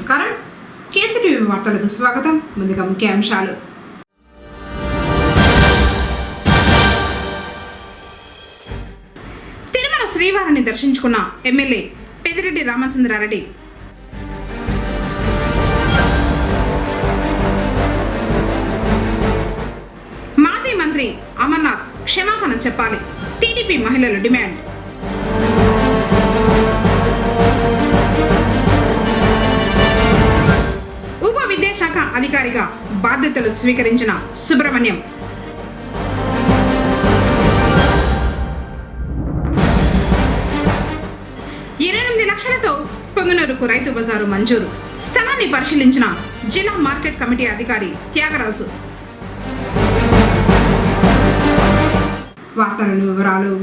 నమస్కారం. కేసీటీవీ వార్తలకు స్వాగతం. ముందుగా ముఖ్యాంశాలు. తిరుమల శ్రీవారిని దర్శించుకున్న ఎమ్మెల్యే పెద్దిరెడ్డి రామచంద్రారెడ్డి. మాజీ మంత్రి అమర్నాథ్ క్షమాపణ చెప్పాలి, టీడీపీ మహిళలు డిమాండ్. ఉప విద్యాశాఖ అధికారిగా బాధ్యతలు స్వీకరించిన సుబ్రహ్మణ్యం. $28 లక్షలతో పొంగనూరుకు రైతు బజారు మంజూరు. స్థలాన్ని పరిశీలించిన జిల్లా మార్కెట్ కమిటీ అధికారి త్యాగరాజు. వార్తలను వివరాలు.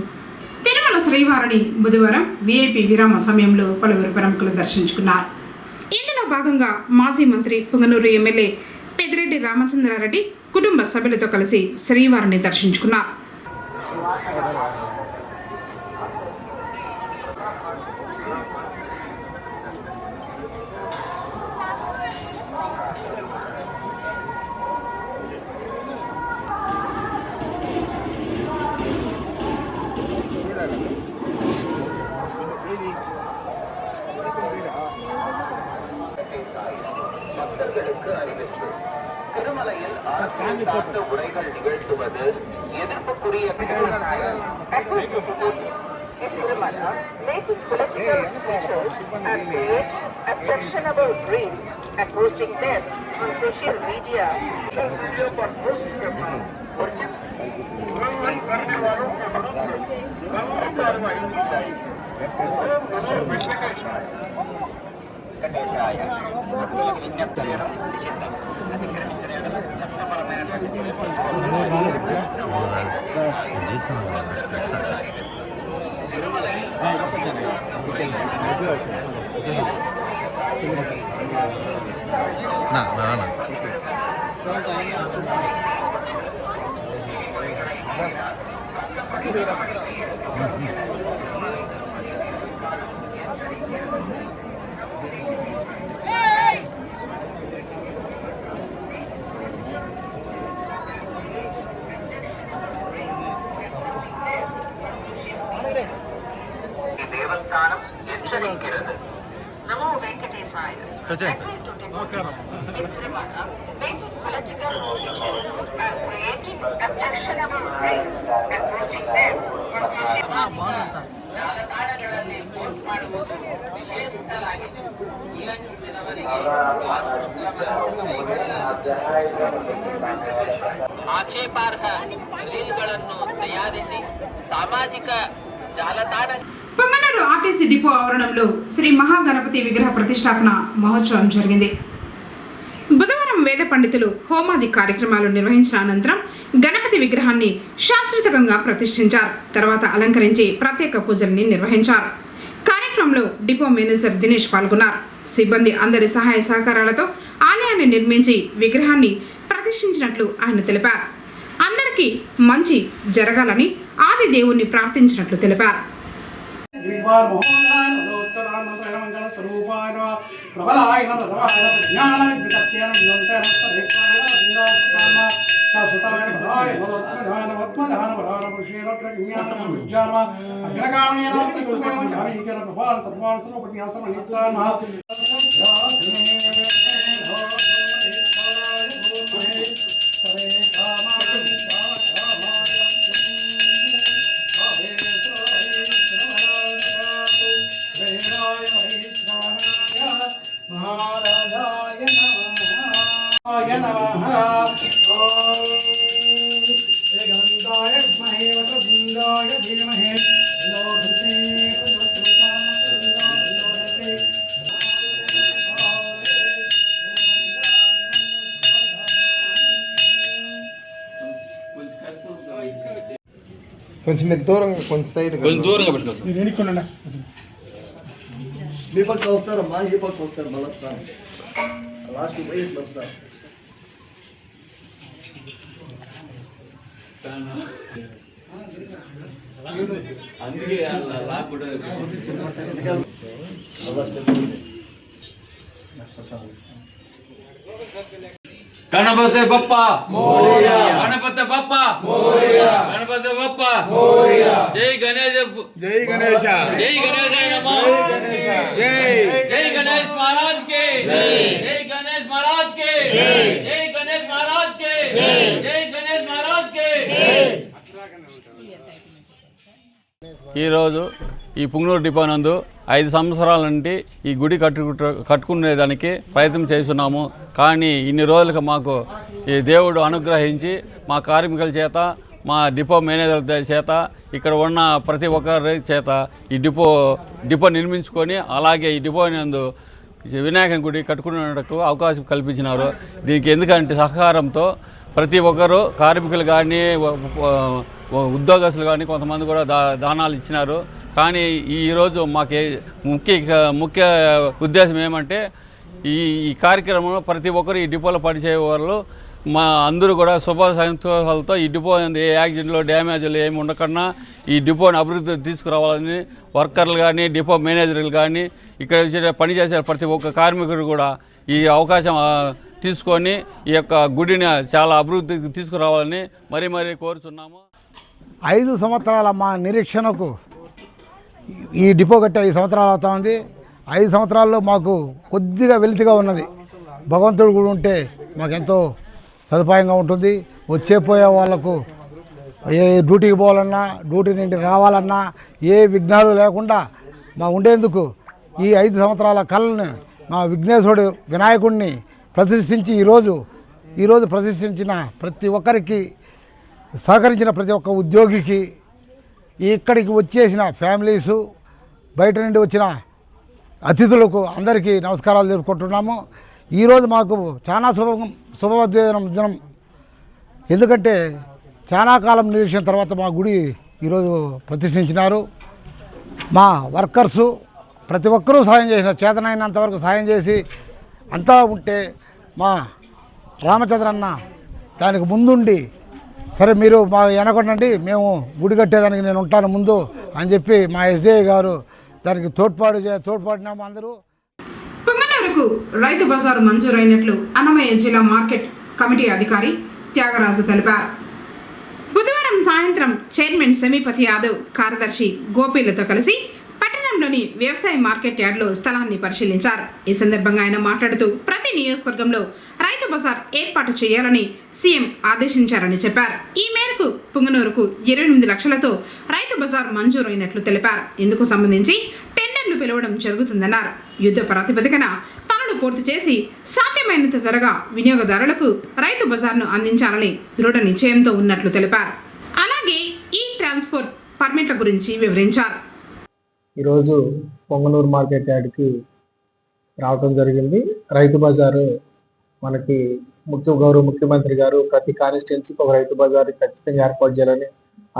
తిరుమల శ్రీవారిని బుధవారం వీఐపీ విరామ సమయంలో పలువురు ప్రముఖులు దర్శించుకున్నారు. ఇందులో భాగంగా మాజీ మంత్రి పొంగనూరు ఎమ్మెల్యే పెద్దిరెడ్డి రామచంద్రారెడ్డి కుటుంబ సభ్యులతో కలిసి శ్రీవారిని దర్శించుకున్నారు. திருமலையில் சார்ந்த உரைகள் நிகழ்த்துவது எதிர்ப்புக்குரிய objectionable dreams approaching death on social media. దేవస్థానం హెచ్చరించినది. నమో వెంకటేశాయ. నమస్కారం. ಆಕ್ಷೇಪಾರ್ಹ ರೀಲ್ಗಳನ್ನು ತಯಾರಿಸಿ ಸಾಮಾಜಿಕ ಜಾಲತಾಣ. పొంగనూరు ఆర్టీసీ డిపో ఆవరణంలో శ్రీ మహాగణపతి విగ్రహ ప్రతిష్టాపన మహోత్సవం జరిగింది. బుధవారం వేద పండితులు హోమాది కార్యక్రమాలు నిర్వహించిన అనంతరం గణపతి విగ్రహాన్ని శాస్త్రోక్తంగా ప్రతిష్ఠించారు. తర్వాత అలంకరించి ప్రత్యేక పూజల్ని నిర్వహించారు. కార్యక్రమంలో డిపో మేనేజర్ దినేష్ పాల్గొన్నారు. సిబ్బంది అందరి సహాయ సహకారాలతో ఆలయాన్ని నిర్మించి విగ్రహాన్ని ప్రతిష్ఠించినట్లు ఆయన తెలిపారు. అందరికీ మంచి జరగాలని ఆది దేవుణ్ణి ప్రార్థించినట్లు తెలిపారు. కొంచెం మీరు దూరంగా, కొంచెం సైడ్, కొంచెం దూరంగా పెట్టుకోండి. మీ పక్క వస్తారమ్మా, ఈ పక్క వస్తారు, మళ్ళీ వస్తారు, లాస్ట్ పోయి ఇట్లా వస్తారు. అందుకే లాక్ కూడా గణపతి బప్ప గణపతి బప్ప గణపతి బప్ప జై గణేష్ జై గణేశ జై గణేశ నమో జై జై గణేష్ మహారాజ్ కే జై గణేష్ మహారాజ్ కే జై గణేష్ మహారాజ్ కే జై గణేష్ మహారాజ్ కే. ఈరోజు ఈ పుంగనూరు డిపో నందు 5 సంవత్సరాల నుండి ఈ గుడి కట్టుకునేదానికి ప్రయత్నం చేస్తున్నాము. కానీ ఇన్ని రోజులకు మాకు ఈ దేవుడు అనుగ్రహించి మా కార్మికుల చేత, మా డిపో మేనేజర్ల చేత, ఇక్కడ ఉన్న ప్రతి ఒక్కరి చేత ఈ డిపో నిర్మించుకొని అలాగే ఈ డిపో నందు వినాయకుని గుడి కట్టుకునేందుకు అవకాశం కల్పించినారు. దీనికి ఎందుకంటే సహకారంతో ప్రతి ఒక్కరు కార్మికులు కానీ ఉద్యోగస్తులు కానీ కొంతమంది కూడా దానాలు ఇచ్చినారు. కానీ ఈరోజు మాకు ముఖ్య ఉద్దేశం ఏమంటే ఈ కార్యక్రమంలో ప్రతి ఒక్కరు ఈ డిపోలో పనిచేసే వాళ్ళు మా అందరూ కూడా శుభ సంతోషాలతో ఈ డిపో ఏ యాక్సిడెంట్లు డ్యామేజ్లు ఏమి ఉండకుండా ఈ డిపోని అభివృద్ధి తీసుకురావాలని వర్కర్లు కానీ డిపో మేనేజర్లు కానీ ఇక్కడ పనిచేసే ప్రతి ఒక్క కార్మికుడు కూడా ఈ అవకాశం తీసుకొని ఈ యొక్క గుడిని చాలా అభివృద్ధికి తీసుకురావాలని మరీ కోరుచున్నాము. 5 సంవత్సరాల మా నిరీక్షణకు ఈ డిపో కట్టి 5 సంవత్సరాలు అవుతా ఉంది. 5 సంవత్సరాల్లో మాకు కొద్దిగా వెలితిగా ఉన్నది. భగవంతుడు కూడా ఉంటే మాకెంతో సదుపాయంగా ఉంటుంది. పోయే వాళ్ళకు ఏ డ్యూటీకి పోవాలన్నా, డ్యూటీ నుండి రావాలన్నా ఏ విఘ్నాలు లేకుండా మా ఉండేందుకు ఈ 5 సంవత్సరాల కళను మా విఘ్నేశ్వరుడు వినాయకుడిని ప్రతిష్ఠించి ఈరోజు ప్రతిష్ఠించిన ప్రతి ఒక్కరికి, సహకరించిన ప్రతి ఒక్క ఉద్యోగికి, ఇక్కడికి వచ్చేసిన ఫ్యామిలీసు, బయట నుండి వచ్చిన అతిథులకు అందరికీ నమస్కారాలు తెలుపుకుంటున్నాము. ఈరోజు మాకు చాలా దినం. ఎందుకంటే చాలా కాలం నిరీక్షణ తర్వాత మా గుడి ఈరోజు ప్రతిష్ఠించినారు. మా వర్కర్సు ప్రతి ఒక్కరూ సాయం చేసిన, చేతనైనంత వరకు సాయం చేసి అంతా ఉంటే మా రామచంద్రన్న దానికి ముందుండి, సరే మీరు మా వెనకొండండి, మేము గుడి కట్టేదానికి నేను ఉంటాను ముందు అని చెప్పి మా ఎస్డిఐ గారు దానికి తోడ్పాడినాము అందరూ. పుంగనూరుకు రైతు బజారు మంజూరైనట్లు అన్నమయ్య జిల్లా మార్కెట్ కమిటీ అధికారి త్యాగరాజు తెలిపారు. బుధవారం సాయంత్రం చైర్మన్ సెమీపతి యాదవ్, కార్యదర్శి గోపీలతో కలిసి పట్టణంలోని వ్యవసాయ మార్కెట్ యార్డ్లో స్థలాన్ని పరిశీలించారు. ఈ సందర్భంగా ఆయన మాట్లాడుతూ ప్రతి నియోజకవర్గంలో రైతు బజార్ ఏర్పాటు చేయాలని సీఎం ఆదేశించారని చెప్పారు. ఈ మేరకు పుంగనూరుకు 28 లక్షలతో రైతు బజార్ మంజూరైనట్లు తెలిపారు. ఇందుకు సంబంధించి టెండర్లు పిలవడం జరుగుతుందన్నారు. యుద్ధ ప్రాతిపదికన పనులు పూర్తి చేసి సాధ్యమైనంత త్వరగా వినియోగదారులకు రైతు బజార్ను అందించాలని దృఢ నిశ్చయంతో ఉన్నట్లు తెలిపారు. అలాగే ఈ ట్రాన్స్పోర్ట్ పర్మిట్ల గురించి వివరించారు. ఈరోజు పొంగనూరు మార్కెట్ యార్డ్కి రావటం జరిగింది. రైతు బజారు మనకి గౌరవ ముఖ్యమంత్రి గారు ప్రతి కాన్స్టిట్యున్సీకి ఒక రైతు బజారు ఖచ్చితంగా ఏర్పాటు చేయాలని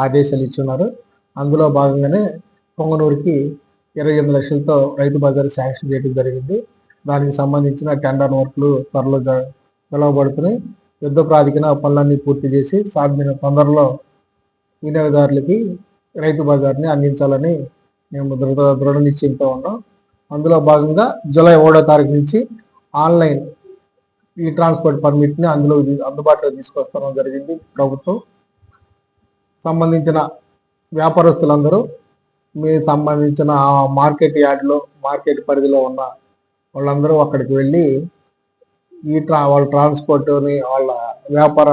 ఆదేశాలు ఇచ్చున్నారు. అందులో భాగంగానే పొంగనూరుకి 28 లక్షలతో రైతు బజారు శాంక్షన్ చేయడం జరిగింది. దానికి సంబంధించిన టెండర్ వర్క్లు త్వరలో పిలువబడుతున్నాయి. యుద్ధ ప్రాతిపదికన పనులన్నీ పూర్తి చేసి సాధ్యమైన తొందరలో వినియోగదారులకి రైతు బజార్ని అందించాలని మేము దృఢ నిశ్చయంతో ఉన్నాం. అందులో భాగంగా జూలై 1వ తారీఖు నుంచి ఆన్లైన్ ఈ ట్రాన్స్పోర్ట్ పర్మిట్ని అందుబాటులో తీసుకొస్తాం జరిగింది. ప్రభుత్వం సంబంధించిన వ్యాపారస్తులందరూ మీకు సంబంధించిన మార్కెట్ యార్డ్లో, మార్కెట్ పరిధిలో ఉన్న వాళ్ళందరూ అక్కడికి వెళ్ళి వాళ్ళ ట్రాన్స్పోర్ట్ని, వాళ్ళ వ్యాపార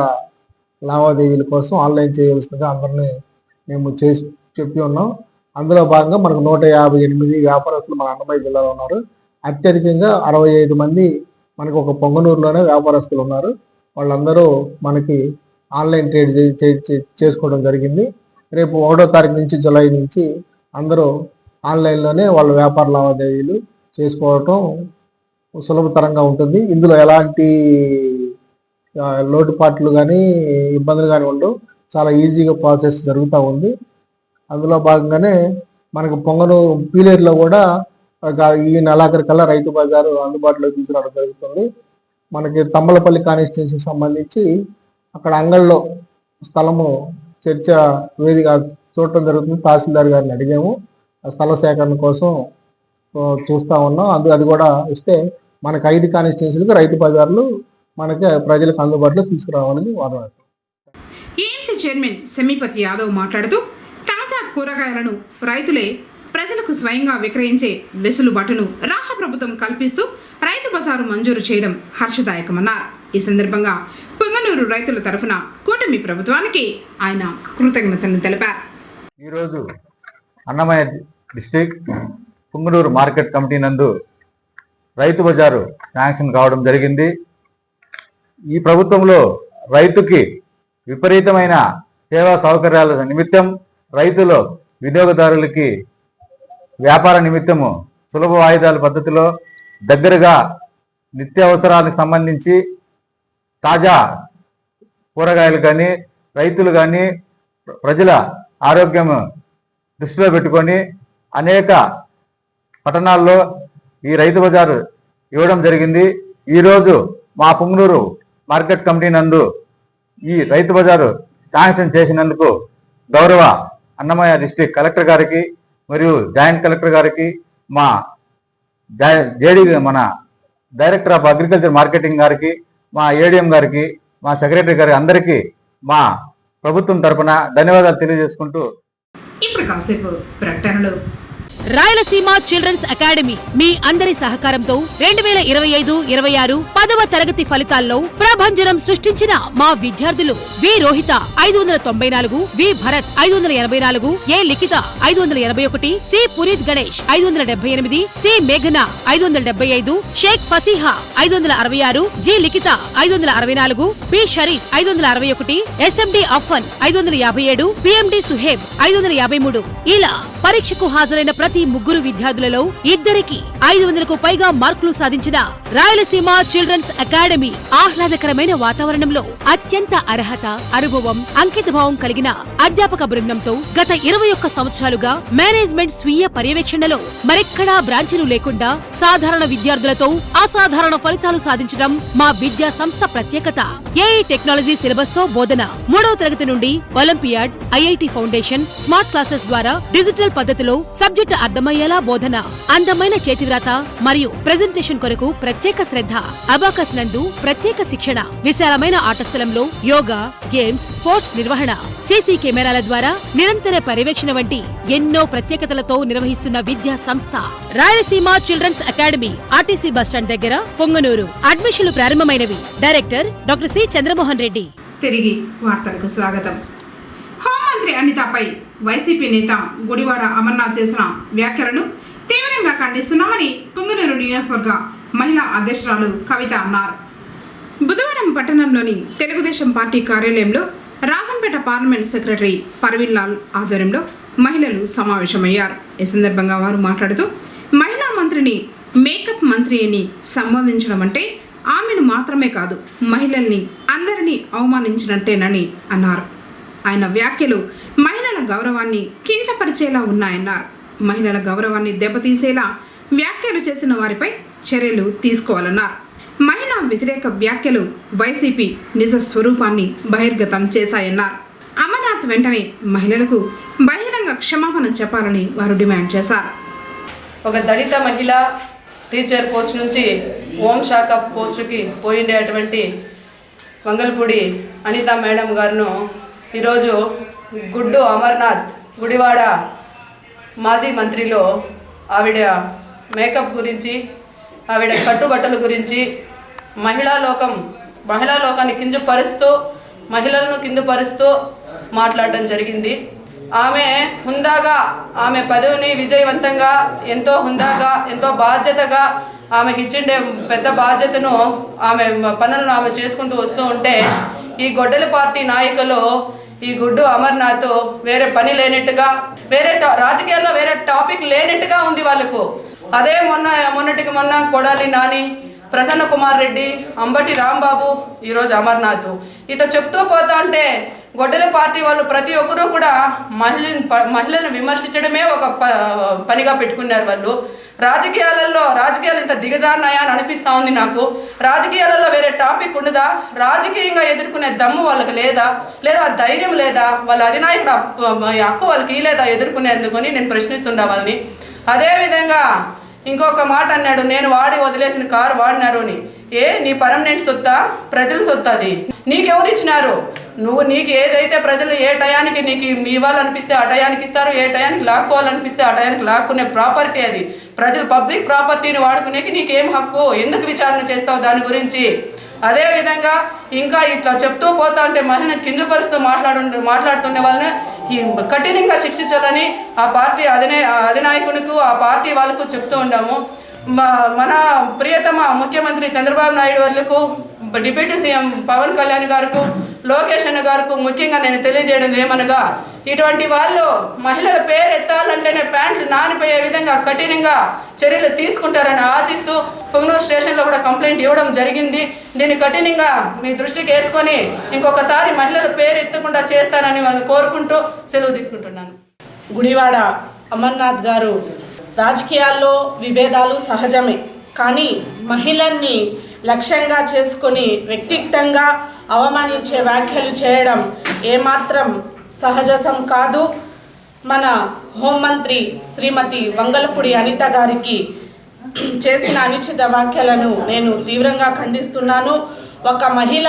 లావాదేవీల కోసం ఆన్లైన్ చేయవలసిందిగా అందరినీ మేము చెప్పి ఉన్నాం. అందులో భాగంగా మనకు 158 వ్యాపారస్తులు మన అన్నమయ్య జిల్లాలో ఉన్నారు. అత్యధికంగా 65 మంది మనకు ఒక పొంగనూరులోనే వ్యాపారస్తులు ఉన్నారు. వాళ్ళందరూ మనకి ఆన్లైన్ ట్రేడ్ చేసుకోవడం జరిగింది. రేపు 1వ తారీఖు నుంచి జూలై నుంచి అందరూ ఆన్లైన్లోనే వాళ్ళ వ్యాపార లావాదేవీలు చేసుకోవటం సులభతరంగా ఉంటుంది. ఇందులో ఎలాంటి లోటుపాట్లు కానీ ఇబ్బందులు కానీ ఉండవు. చాలా ఈజీగా ప్రాసెస్ జరుగుతూ ఉంది. అందులో భాగంగానే మనకు పొంగనూరు పీలేరులో కూడా ఈ నెలాఖరికల్లా రైతు బజారు అందుబాటులో తీసుకురావడం జరుగుతుంది. మనకి తమ్మలపల్లి కాన్స్టిట్యున్సీకి సంబంధించి అక్కడ అంగళ్ళలో స్థలము చర్చ వేదిక చూడటం జరుగుతుంది. తహసీల్దార్ గారిని అడిగాము, స్థల సేకరణ కోసం చూస్తూ ఉన్నాం. అది కూడా ఇస్తే మనకు 5 కాన్స్టిట్యున్సీలకు రైతు బజార్లు మనకి ప్రజలకు అందుబాటులో తీసుకురావాలని వాదన. ఏఎంసీ చైర్మన్ సెమీపతి యాదవ్ మాట్లాడుతూ తాజా కూరగాయలను రైతులే ప్రజలకు స్వయంగా విక్రయించే వెసులుబాటును రాష్ట్ర ప్రభుత్వం కల్పిస్తూ రైతు బజారు మంజూరు చేయడం హర్షదాయకమన్నారు. ఈ సందర్భంగా పుంగనూరు రైతుల తరఫున కూటమి ప్రభుత్వానికి ఆయన కృతజ్ఞతలు తెలిపారు. ఈరోజు Annamayya district Punganur market committee నందు రైతు బజారు శాంక్షన్ కావడం జరిగింది. ఈ ప్రభుత్వంలో రైతుకి విపరీతమైన సేవా సౌకర్యాల నిమిత్తం రైతులు వినియోగదారులకి వ్యాపార నిమిత్తము సులభ వాయిదాల పద్ధతిలో దగ్గరగా నిత్యావసరాలకు సంబంధించి తాజా కూరగాయలు కానీ రైతులు కానీ ప్రజల ఆరోగ్యం దృష్టిలో పెట్టుకొని అనేక పట్టణాల్లో ఈ రైతు బజారు ఇవ్వడం జరిగింది. ఈరోజు మా పుంగనూరు మార్కెట్ కమిటీ నందు ఈ రైతు బజారు శాంక్షన్ చేసినందుకు గౌరవ అన్నమయ్య డిస్ట్రిక్ట్ కలెక్టర్ గారికి మరియు జాయింట్ కలెక్టర్ గారికి, మా మన డైరెక్టర్ ఆఫ్ అగ్రికల్చర్ మార్కెటింగ్ గారికి, మా ఏడీఎం గారికి, మా సెక్రటరీ గారికి అందరికీ మా ప్రభుత్వం తరపున ధన్యవాదాలు తెలియజేసుకుంటూ ఇప్పుడు కాసేపు ప్రకటనలు. రాయలసీమ చిల్డ్రన్స్ అకాడమీ మీ అందరి సహకారంతో 2025-26 10వ తరగతి ఫలితాల్లో ప్రభంజనం సృష్టించిన మా విద్యార్థులు వి రోహిత 594, వి భరత్ 584, ఏ లిఖిత 581, సి పునీత్ గణేష్ 578, సి మేఘన 575, షేక్ ఫసీహా 566, జి లిఖిత 564, పి షరీఫ్ 561, ఎస్ఎండి అఫ్ఫన్ 557, పిఎండి సుహేబ్ 553. ఇలా పరీక్షకు హాజరైన ప్రతి ముగ్గురు విద్యార్థులలో ఇద్దరికి 500కు పైగా మార్కులు సాధించిన రాయలసీమ చిల్డ్రన్స్ అకాడమీ ఆహ్లాదకరమైన వాతావరణంలో అత్యంత అర్హత, అనుభవం, అంకితభావం కలిగిన అధ్యాపక బృందంతో గత 21 సంవత్సరాలుగా మేనేజ్మెంట్ స్వీయ పర్యవేక్షణలో మరెక్కడా బ్రాంచులు లేకుండా సాధారణ విద్యార్థులతో అసాధారణ ఫలితాలు సాధించడం మా విద్యా సంస్థ ప్రత్యేకత. ఏఐ టెక్నాలజీ సిలబస్ తో బోధన, 3వ తరగతి నుండి olympiad, IIT foundation, smart classes ద్వారా డిజిటల్ పద్ధతిలో సబ్జెక్టు అర్థమయ్యేలా బోధన, అందమైన చేతివ్రాత మరియు ప్రెజెంటేషన్ కొరకు ప్రత్యేక శ్రద్ధ, అబాకస్ నందు ప్రత్యేక శిక్షణ, విశాలమైన ఆట స్థలంలో యోగా, గేమ్స్, స్పోర్ట్స్ నిర్వహణ, సీసీ కెమెరాల ద్వారా నిరంతర పర్యవేక్షణ వంటి ఎన్నో ప్రత్యేకతలతో నిర్వహిస్తున్న విద్యా సంస్థ Rayalaseema children's academy, RTC bus stand దగ్గర, పొంగనూరు. అడ్మిషన్లు ప్రారంభమైనవి. Director doctor C Chandramohan Reddy. తిరిగి వార్తలకు స్వాగతం. హోంమంత్రి అనితపై వైసీపీ నేత గుడివాడ అమర్నాథ్ చేసిన వ్యాఖ్యలను తీవ్రంగా ఖండిస్తున్నామని పుంగనూరు నియోజకవర్గ మహిళా అధ్యక్షురాలు కవిత అన్నారు. బుధవారం పట్టణంలోని తెలుగుదేశం పార్టీ కార్యాలయంలో రాజంపేట పార్లమెంట్ సెక్రటరీ పర్వీన్ లాల్ ఆధ్వర్యంలో మహిళలు సమావేశమయ్యారు. ఈ సందర్భంగా వారు మాట్లాడుతూ మహిళా మంత్రిని మేకప్ మంత్రి అని సంబోధించడం అంటే ఆమెను మాత్రమే కాదు మహిళల్ని అందరినీ అవమానించినట్టేనని అన్నారు. ఆయన వ్యాఖ్యలు మహిళల గౌరవాన్ని కించపరిచేలా ఉన్నాయన్నారు. మహిళల గౌరవాన్ని దెబ్బతీసేలా వ్యాఖ్యలు చేసిన వారిపై చర్యలు తీసుకోవాలన్నారు. మహిళా వ్యతిరేక వ్యాఖ్యలు వైసీపీ నిజ స్వరూపాన్ని బహిర్గతం చేశాయన్నారు. అమర్నాథ్ వెంటనే మహిళలకు బహిరంగ క్షమాపణ చెప్పాలని వారు డిమాండ్ చేశారు. ఒక దళిత మహిళ టీచర్ పోస్ట్ నుంచి హోం శాఖ పోస్టుకి పోయిండేటువంటి మంగళపూడి అనిత మేడం గారును ఈరోజు గుడ్డు అమర్నాథ్ గుడివాడ మాజీ మంత్రిలో ఆవిడ మేకప్ గురించి, ఆవిడ కట్టుబట్టల గురించి, మహిళా లోకాన్ని కించపరుస్తూ, మహిళలను కిందపరుస్తూ మాట్లాడడం జరిగింది. ఆమె హుందాగా, ఆమె పదవిని విజయవంతంగా, ఎంతో హుందాగా, ఎంతో బాధ్యతగా ఆమెకి ఇచ్చిండే పెద్ద బాధ్యతను, ఆమె పనులను ఆమె చేసుకుంటూ వస్తూ ఉంటే ఈ గొడ్డలి పార్టీ నాయకులు ఈ గుడ్డు అమర్నాథ్ వేరే పని లేనట్టుగా, రాజకీయాల్లో వేరే టాపిక్ లేనట్టుగా ఉంది వాళ్ళకు. అదే మొన్నటికి మొన్న కొడాలి నాని, ప్రసన్న కుమార్ రెడ్డి, అంబటి రాంబాబు, ఈరోజు అమర్నాథ్. ఇట్లా చెప్తూ పోతా ఉంటే గొడ్డల పార్టీ వాళ్ళు ప్రతి ఒక్కరూ కూడా మహిళలను విమర్శించడమే ఒక పనిగా పెట్టుకున్నారు. వాళ్ళు రాజకీయాలు ఇంత దిగజారినాయా అని అనిపిస్తూ ఉంది నాకు. రాజకీయాలలో వేరే టాపిక్ ఉండదా? రాజకీయంగా ఎదుర్కొనే దమ్ము వాళ్ళకి లేదా ధైర్యం లేదా? వాళ్ళ అధినాయకుడు హక్కు వాళ్ళకి లేదా ఎదుర్కొనేందుకని నేను ప్రశ్నిస్తుండా వాళ్ళని. అదేవిధంగా ఇంకొక మాట అన్నాడు, నేను వాడి వదిలేసిన కారు వాడినారు అని. నీ పర్మనెంట్ సొత్తా, ప్రజల సొత్తాది? నీకెవరు ఇచ్చినారు? నీకు ఏదైతే ప్రజలు ఏ టయానికి నీకు ఇవ్వాలనిపిస్తే ఆ టయానికి ఇస్తారు, ఏ టయానికి లాక్కోవాలనిపిస్తే ఆ టయానికి లాక్కునే ప్రాపర్టీ అది. ప్రజలు పబ్లిక్ ప్రాపర్టీని వాడుకునేకి నీకేం హక్కు? ఎందుకు విచారణ చేస్తావు దాని గురించి? అదేవిధంగా ఇంకా ఇట్లా చెప్తూ పోతా ఉంటే మహిళను కిందపరుస్తూ మాట్లాడుతున్న వాళ్ళని కఠినంగా శిక్షించాలని ఆ పార్టీ అధినాయకునికి, ఆ పార్టీ వాళ్ళకు చెప్తూ ఉన్నాము. మన ప్రియతమ ముఖ్యమంత్రి చంద్రబాబు నాయుడు వాళ్ళకు, డిప్యూటీ సీఎం పవన్ కళ్యాణ్ గారికి, లోకేష్ అన్న గారికి ముఖ్యంగా నేను తెలియజేయడం ఏమనగా, ఇటువంటి వాళ్ళు మహిళల పేరు ఎత్తాలంటేనే ప్యాంట్లు నానిపోయే విధంగా కఠినంగా చర్యలు తీసుకుంటారని ఆశిస్తూ పొంగనూరు స్టేషన్లో కూడా కంప్లైంట్ ఇవ్వడం జరిగింది. దీన్ని కఠినంగా మీ దృష్టికి వేసుకొని ఇంకొకసారి మహిళల పేరు ఎత్తకుండా చేస్తారని వాళ్ళని కోరుకుంటూ సెలవు తీసుకుంటున్నాను. గుడివాడ అమర్నాథ్ గారు, రాజకీయాల్లో విభేదాలు సహజమే, కానీ మహిళల్ని లక్ష్యంగా చేసుకొని వ్యక్తిగతంగా అవమానించే వ్యాఖ్యలు చేయడం ఏమాత్రం సహజం కాదు. మన హోంమంత్రి శ్రీమతి వంగలపూడి అనిత గారికి చేసిన అనుచిత వ్యాఖ్యలను నేను తీవ్రంగా ఖండిస్తున్నాను. ఒక మహిళ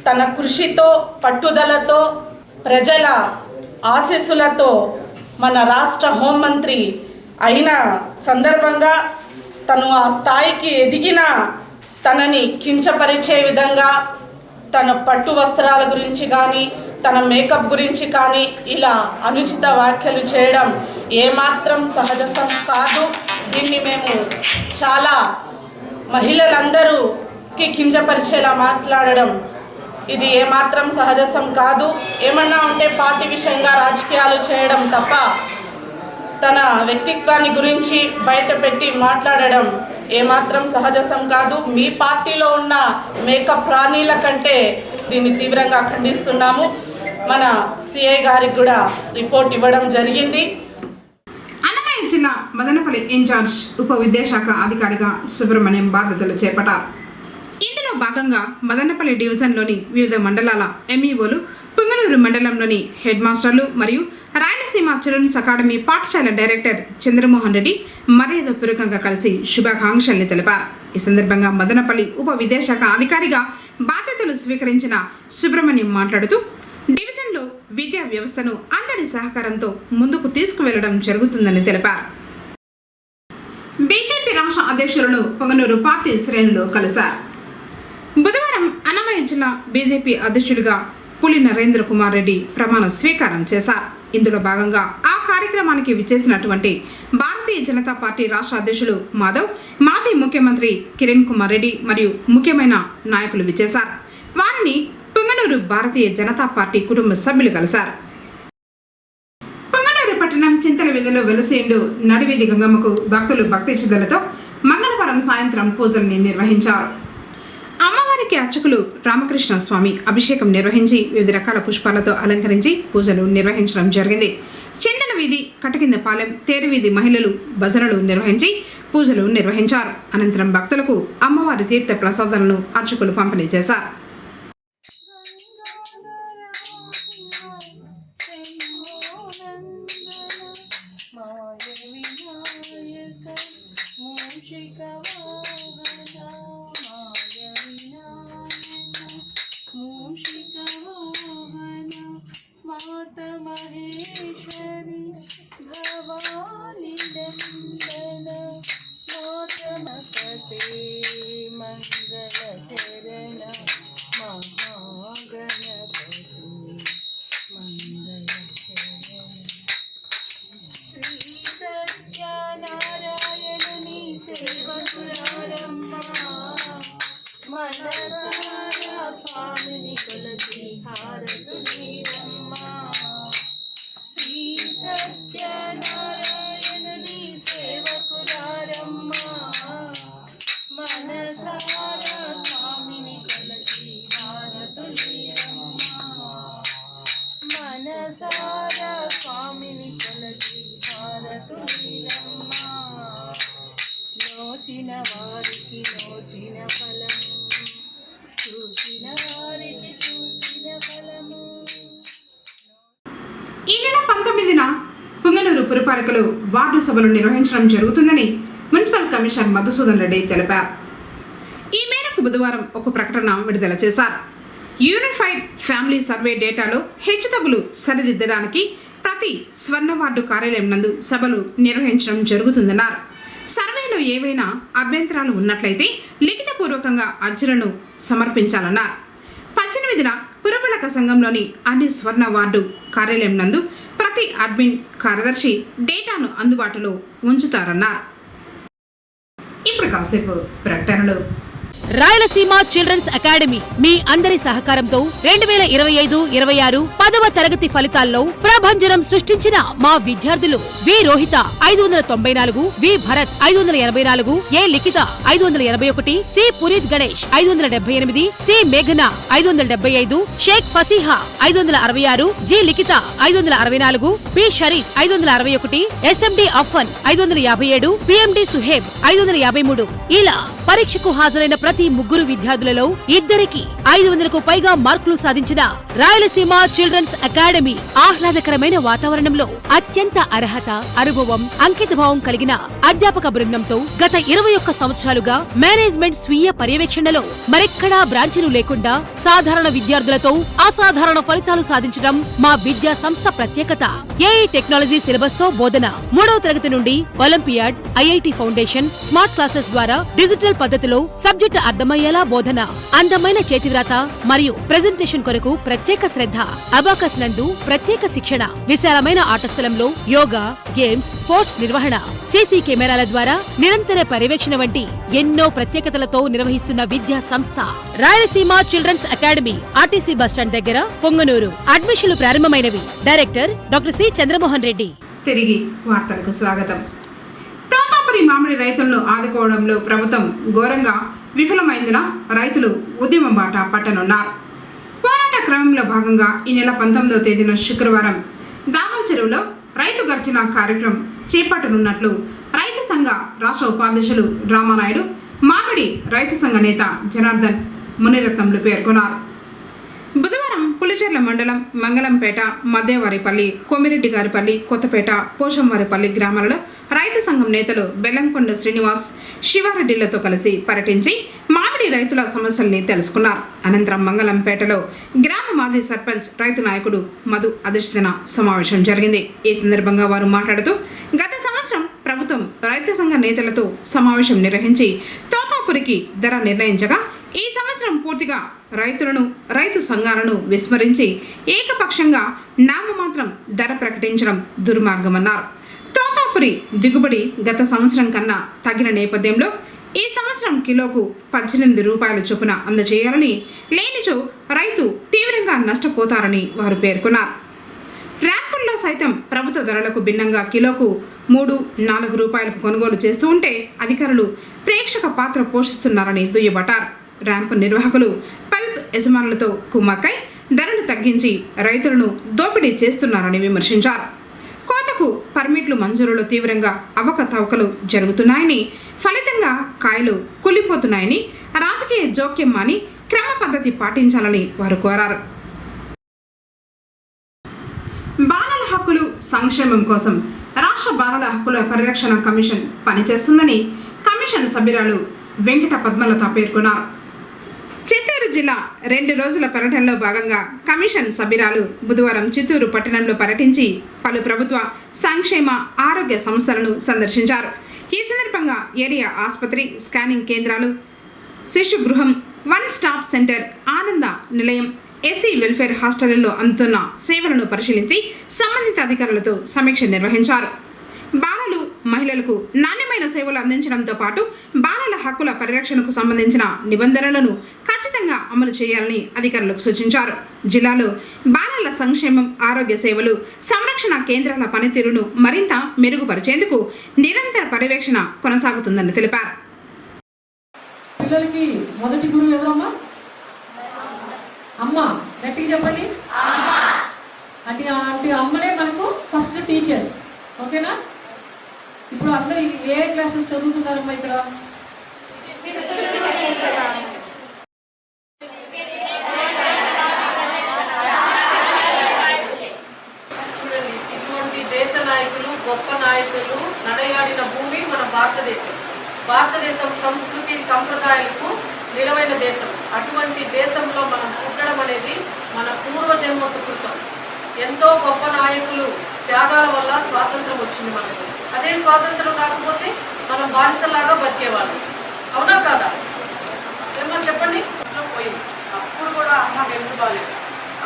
తన కృషితో, పట్టుదలతో, ప్రజల ఆశీస్సులతో మన రాష్ట్ర హోంమంత్రి అయిన సందర్భంగా తను ఆ స్థాయికి ఎదిగిన తనని కించపరిచే విధంగా తన పట్టు వస్త్రాల గురించి కానీ, తన మేకప్ గురించి కానీ ఇలా అనుచిత వ్యాఖ్యలు చేయడం ఏమాత్రం సహజం కాదు. దీన్ని మేము చాలా మహిళలందరూకి కించపరిచేలా మాట్లాడడం ఇది ఏమాత్రం సహజం కాదు. ఏమన్నా ఉంటే పార్టీ విషయంగా రాజకీయాలు చేయడం తప్ప తన వ్యక్తిత్వాన్ని గురించి బయట పెట్టి మాట్లాడడం ఏమాత్రం సహజం కాదు. మీ పార్టీలో ఉన్న మేకప్ ప్రాణీల కంటే దీన్ని తీవ్రంగా ఖండిస్తున్నాము. మన సిఐ గారికి కూడా రిపోర్ట్ ఇవ్వడం జరిగింది. అన్నమయ్య జిల్లా మదనపల్లి ఇన్ఛార్జ్ ఉప విద్యాశాఖ అధికారిగా సుబ్రహ్మణ్యం బాధ్యతలు చేపట్టారు. ఇందులో భాగంగా మదనపల్లి డివిజన్లోని వివిధ మండలాల ఎంఈఓలు, పుంగనూరు మండలంలోని హెడ్ మాస్టర్లు మరియు రాయలసీమ చిల్డ్రన్స్ అకాడమీ పాఠశాల డైరెక్టర్ చంద్రమోహన్ రెడ్డి మర్యాదపూర్వకంగా కలిసి శుభాకాంక్షల్ని తెలిపారు. ఈ సందర్భంగా మదనపల్లి ఉప విద్యాశాఖ అధికారిగా బాధ్యతలు స్వీకరించిన సుబ్రహ్మణ్యం మాట్లాడుతూ, డివిజన్లో విద్యా వ్యవస్థను అందరి సహకారంతో ముందుకు తీసుకువెళ్లడం జరుగుతుందని తెలిపారు. బీజేపీ రాష్ట్ర అధ్యక్షులను పొంగనూరు పార్టీ శ్రేణులు కలిశారు. బుధవారం అన్నమయ్య జిల్లా బీజేపీ అధ్యక్షుడిగా పులి నరేంద్ర కుమార్ రెడ్డి ప్రమాణ స్వీకారం చేశారు. ఇందులో భాగంగా ఆ కార్యక్రమానికి విచ్చేసినటువంటి భారతీయ జనతా పార్టీ రాష్ట్ర అధ్యక్షులు మాధవ్, మాజీ ముఖ్యమంత్రి కిరణ్ కుమార్ రెడ్డి మరియు ముఖ్యమైన నాయకులు విచ్చేశారు. వారిని పుంగనూరు భారతీయ జనతా పార్టీ కుటుంబ సభ్యులు కలిశారు. పుంగనూరు పట్టణం చింతల వీధిలో వెలసేండు నడివీధి గంగమ్మకు భక్తులు భక్తి శ్రద్ధలతో మంగళవారం సాయంత్రం పూజల్ని నిర్వహించారు. అమ్మవారికి అర్చకులు రామకృష్ణ స్వామి అభిషేకం నిర్వహించి వివిధ రకాల పుష్పాలతో అలంకరించి పూజలు నిర్వహించడం జరిగింది. చింతల వీధి, కటకిందపాలెం, తేరువీధి మహిళలు భజనలు నిర్వహించి పూజలు నిర్వహించారు. అనంతరం భక్తులకు అమ్మవారి తీర్థ ప్రసాదాలను అర్చకులు పంపిణీ చేశారు. ఈ నెల 19న పుంగనూరు పురపాలికలో వార్డు సభలు నిర్వహించడం జరుగుతుందని మున్సిపల్ కమిషనర్ మధుసూదన్ రెడ్డి తెలిపారు. ఈ మేరకు బుధవారం ఒక ప్రకటన విడుదల చేశారు. యూనిఫైడ్ ఫ్యామిలీ సర్వే డేటాలో హెచ్చుతగ్గులు సరిదిద్దడానికి ప్రతి స్వర్ణ వార్డు కార్యాలయం నందు సభలు నిర్వహించడం జరుగుతుందన్నారు. సర్వేలో ఏవైనా అభ్యంతరాలు ఉన్నట్లయితే లిఖితపూర్వకంగా అర్జీలను సమర్పించాలన్నారు. 18న పురపాలక సంఘంలోని అన్ని స్వర్ణ వార్డు కార్యాలయం నందు ప్రతి అడ్మిన్ కార్యదర్శి డేటాను అందుబాటులో ఉంచుతారన్నారు. ఇప్పుడు కాసేపు ప్రకటనలు. రాయలసీమ చిల్డ్రన్స్ అకాడమీ మీ అందరి సహకారంతో 2025-26 10వ తరగతి ఫలితాల్లో ప్రభంజనం సృష్టించిన మా విద్యార్థులు వి రోహిత 594, వి భరత్ 584, ఏ లిఖిత 581, సి పునీత్ గణేష్ 578, సి మేఘన 575, షేక్ ఫసీహా 566, జి లిఖిత 564, పి షరీఫ్ 561, ఎస్ఎండి అఫ్ఫన్ 557, పిఎండి సుహేబ్ 553. ఇలా పరీక్షకు హాజరైన ప్రతి ముగ్గురు విద్యార్థులలో ఇద్దరికి 500కు పైగా మార్కులు సాధించిన రాయలసీమ చిల్డ్రన్స్ అకాడమీ ఆహ్లాదకరమైన వాతావరణంలో అత్యంత అర్హత, అనుభవం, అంకితభావం కలిగిన అధ్యాపక బృందంతో గత 21 సంవత్సరాలుగా మేనేజ్మెంట్ స్వీయ పర్యవేక్షణలో మరెక్కడా బ్రాంచీలు లేకుండా సాధారణ విద్యార్థులతో అసాధారణ ఫలితాలు సాధించడం మా విద్యా సంస్థ ప్రత్యేకత. ఏఐ టెక్నాలజీ సిలబస్ తో బోధన, 3వ తరగతి నుండి olympiad, IIT foundation, smart classes ద్వారా డిజిటల్ పద్ధతిలో సబ్జెక్టు అర్థమయ్యేలా బోధన, అందమైన చేతివ్రాత మరియు ప్రెజెంటేషన్ కొరకు ప్రత్యేక శ్రద్ధ, అబాకస్ నందు ప్రత్యేక శిక్షణ, విశాలమైన ఆట స్థలంలో యోగా, గేమ్స్, స్పోర్ట్స్ నిర్వహణ, సీసీ కెమెరాల ద్వారా నిరంతర పర్యవేక్షణ వంటి ఎన్నో ప్రత్యేకతలతో నిర్వహిస్తున్న విద్యా సంస్థ Rayalaseema children's academy, RTC bus stand దగ్గర, పొంగనూరు. అడ్మిషన్లు ప్రారంభమైనవి. Director doctor C Chandramohan Reddy. తిరిగి వార్తలకు స్వాగతం. తోతాపురి మామిడి రైతులను ఆదుకోవడంలో ప్రభుత్వం ఘోరంగా విఫలమైందిన రైతులు ఉద్యమం బాట పట్టనున్నారు. పోరాట క్రమంలో భాగంగా ఈ నెల 19వ తేదీన శుక్రవారం దామల్ చెరువులో రైతు గర్జన కార్యక్రమం చేపట్టనున్నట్లు రైతు సంఘ రాష్ట్ర ఉపాధ్యక్షులు రామానాయుడు, మామిడి రైతు సంఘ నేత జనార్దన్ మునిరత్నంలు పేర్కొన్నారు. బుధవారం పులిచెర్ల మండలం మంగళంపేట, మధ్యవారిపల్లి, కొమిరెడ్డిగారిపల్లి, కొత్తపేట, పోషంవారిపల్లి గ్రామాలలో రైతు సంఘం నేతలు బెల్లంకొండ శ్రీనివాస్, శివారెడ్డిలతో కలిసి పర్యటించి మామిడి రైతుల సమస్యల్ని తెలుసుకున్నారు. అనంతరం మంగళంపేటలో గ్రామ మాజీ సర్పంచ్, రైతు నాయకుడు మధు అధ్యక్షతన సమావేశం జరిగింది. ఈ సందర్భంగా వారు మాట్లాడుతూ గత సంవత్సరం ప్రభుత్వం రైతు సంఘ నేతలతో సమావేశం నిర్వహించి తోతాపురికి ధర నిర్ణయించగా ఈ సంవత్సరం పూర్తిగా రైతులను, రైతు సంఘాలను విస్మరించి ఏకపక్షంగా నామమాత్రం ధర ప్రకటించడం దుర్మార్గమన్నారు. తోతాపురి దిగుబడి గత సంవత్సరం కన్నా తగ్గిన నేపథ్యంలో ఈ సంవత్సరం కిలోకు 18 రూపాయల చొప్పున అందజేయాలని, లేనిచో రైతు తీవ్రంగా నష్టపోతారని వారు పేర్కొన్నారు. ర్యాంపుల్లో సైతం ప్రభుత్వ ధరలకు భిన్నంగా కిలోకు 3-4 రూపాయలకు కొనుగోలు చేస్తూ ఉంటే అధికారులు ప్రేక్షక పాత్ర పోషిస్తున్నారని దుయ్యబట్టారు. ర్యాంపు నిర్వాహకులు పల్ప్ యజమానులతో కుమ్మక్కై ధరలు తగ్గించి రైతులను దోపిడీ చేస్తున్నారని విమర్శించారు. కోతకు పర్మిట్లు మంజూరులో తీవ్రంగా అవకతవకలు జరుగుతున్నాయని, ఫలితంగా కాయలు కులిపోతున్నాయని, రాజకీయ జోక్యం మాని క్రమ పద్ధతి పాటించాలని వారు కోరారు. బాలల హక్కులు సంక్షేమం కోసం రాష్ట్ర బాలల హక్కుల పరిరక్షణ కమిషన్ పనిచేస్తుందని కమిషన్ సభ్యురాలు వెంకట పద్మలత పేర్కొన్నారు. చిత్తూరు జిల్లా 2 రోజుల పర్యటనలో భాగంగా కమిషన్ సభ్యురాలు బుధవారం చిత్తూరు పట్టణంలో పర్యటించి పలు ప్రభుత్వ సంక్షేమ ఆరోగ్య సంస్థలను సందర్శించారు. ఈ సందర్భంగా ఏరియా ఆసుపత్రి, స్కానింగ్ కేంద్రాలు, శిశు గృహం, 1 స్టాప్ సెంటర్, ఆనంద నిలయం, ఎస్సీ వెల్ఫేర్ హాస్టళ్లలో అందుతున్న సేవలను పరిశీలించి సంబంధిత అధికారులతో సమీక్ష నిర్వహించారు. బాలలు, మహిళలకు నాణ్యమైన సేవలు అందించడంతో పాటు బాలల హక్కుల పరిరక్షణకు సంబంధించిన నిబంధనలను ఖచ్చితంగా అమలు చేయాలని అధికారులకు సూచించారు. జిల్లాలో బాలల సంక్షేమం, ఆరోగ్య సేవలు, సంరక్షణ కేంద్రాల పనితీరును మరింత మెరుగుపరిచేందుకు నిరంతర పర్యవేక్షణ కొనసాగుతుందని తెలిపారు. పిల్లలకి మొదటి గురువు ఎవరమ్మా? అమ్మ. గట్టిగా చెప్పండి. అంటే అమ్మనే మనకు ఫస్ట్ టీచర్. ఓకేనా? ఇప్పుడు అందరూ ఏ క్లాసెస్ చదువుతున్నారమ్మా ఇక్కడ? చూడండి, ఇటువంటి దేశ నాయకులు, గొప్ప నాయకులు నడయాడిన భూమి మన భారతదేశం. భారతదేశం సంస్కృతి సంప్రదాయాలకు నిలవైన దేశం. అటువంటి దేశంలో మనం పుట్టడం అనేది మన పూర్వజన్మ సుకృతం. ఎంతో గొప్ప నాయకులు త్యాగాల వల్ల స్వాతంత్రం వచ్చింది మనకు. అదే స్వాతంత్రం రాకపోతే మనం బానిసలాగా బతికేవాళ్ళం. అవునా కాదా? ఏమో చెప్పండి. అసలు పోయింది. అప్పుడు కూడా అమ్మ హెల్త్ బాగాలేదు,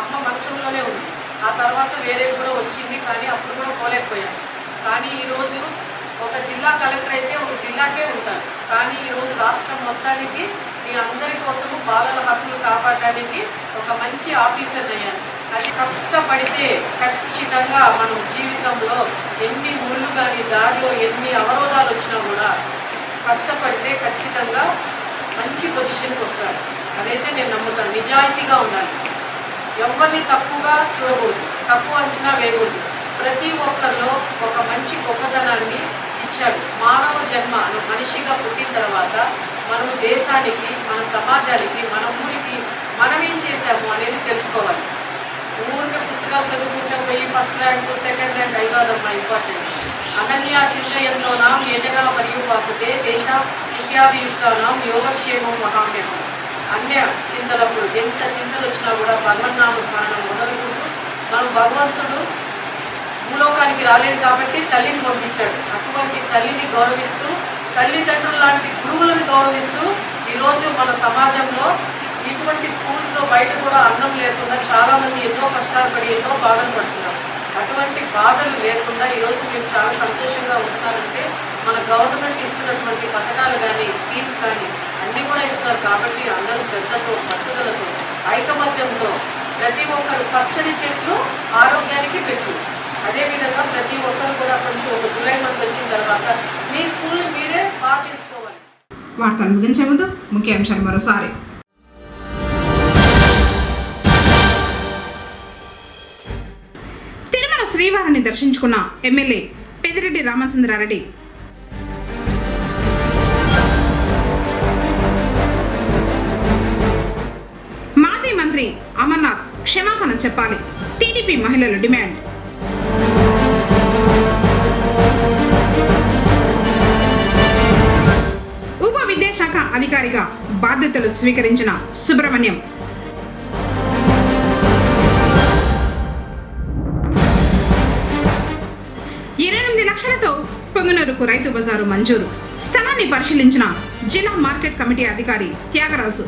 అమ్మ మంచంలోనే ఉంది. ఆ తర్వాత వేరే కూడా వచ్చింది, కానీ అప్పుడు కూడా పోలేకపోయాను. కానీ ఈరోజు ఒక జిల్లా కలెక్టర్ అయితే ఒక జిల్లాకే ఉంటారు, కానీ ఈరోజు రాష్ట్రం మొత్తానికి మీ అందరి కోసము బాలల హక్కులు కాపాడడానికి ఒక మంచి ఆఫీసర్ అయ్యాను. అది కష్టపడితే ఖచ్చితంగా మనం జీవితంలో ఎన్ని ముళ్ళు కానీ దారిలో ఎన్ని అవరోధాలు వచ్చినా కూడా కష్టపడితే ఖచ్చితంగా మంచి పొజిషన్కి వస్తారు. అదైతే నేను నమ్ముతాను. నిజాయితీగా ఉండాలి, ఎవరిని తక్కువగా చూడకూడదు, తక్కువ అంచనా వేయకూడదు. ప్రతి ఒక్కరిలో ఒక మంచి గొప్పతనాన్ని ఇచ్చాడు. మానవ జన్మ మనిషిగా పుట్టిన తర్వాత మనం దేశానికి, మన సమాజానికి, మన ఊరికి మనం ఏం చేశాము అనేది తెలుసుకోవాలి. ఊరికే పుస్తకాలు చదువుకుంటే పోయి ఫస్ట్ ర్యాంక్ సెకండ్ ర్యాంక్ అయిపోదమ్మా. ఇంపార్టెంట్. అనన్య చింతయంలోనాం యజగా మరియు వాసతే దేశ విద్యాభియుక్తానాం యోగక్షేమం మహామేమం. అన్య చింతలప్పుడు ఎంత చింతలు వచ్చినా కూడా భగవన్నామ స్మరణం మొదలుకుంటూ మనం భగవంతుడు భూలోకానికి రాలేదు కాబట్టి తల్లిని పంపించాడు. అటువంటి తల్లిని గౌరవిస్తూ, తల్లిదండ్రులు లాంటి గురువులను గౌరవిస్తూ ఈరోజు మన సమాజంలో ఇటువంటి స్కూల్స్లో బయట కూడా అన్నం లేకుండా చాలామంది ఎన్నో కష్టాలు పడి ఎన్నో బాధలు పడుతున్నారు. అటువంటి బాధలు లేకుండా ఈరోజు మేము చాలా సంతోషంగా ఉంటున్నారంటే మన గవర్నమెంట్ ఇస్తున్నటువంటి పథకాలు కానీ స్కీమ్స్ కానీ అన్నీ కూడా ఇస్తున్నారు. కాబట్టి అందరూ శ్రద్ధతో, పట్టుదలతో, ఐకమత్యంతో ప్రతి ఒక్కరు పచ్చని చెట్లు ఆరోగ్యానికి పెట్టు. అదేవిధంగా ప్రతి ఒక్కరు కూడా కొంచెం ఒక జూలై మంత్ వచ్చిన తర్వాత మీ స్కూల్ని మీరే బాగా చేసుకోవాలి. వార్తలు ముగించే ముందు ముఖ్యాంశాలు మరోసారి. తిరుమల శ్రీవారిని దర్శించుకున్న ఎమ్మెల్యే పెద్దిరెడ్డి రామచంద్రారెడ్డి. మాజీ మంత్రి అమర్నాథ్ క్షమాపణ చెప్పాలి, టీడీపీ మహిళలు డిమాండ్. ఉప విద్యాశాఖ అధికారిగా బాధ్యతలు స్వీకరించిన సుబ్రహ్మణ్యం. లక్షలతో పొంగనూరుకు రైతు బజారు మంజూరు. స్థలాన్ని పరిశీలించిన జిల్లా మార్కెట్ కమిటీ అధికారి త్యాగరాజు.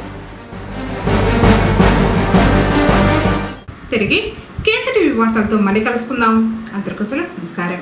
తిరిగి కేసీటీవీ వార్తలతో మళ్ళీ కలుసుకుందాం. అందరికీ నమస్కారం.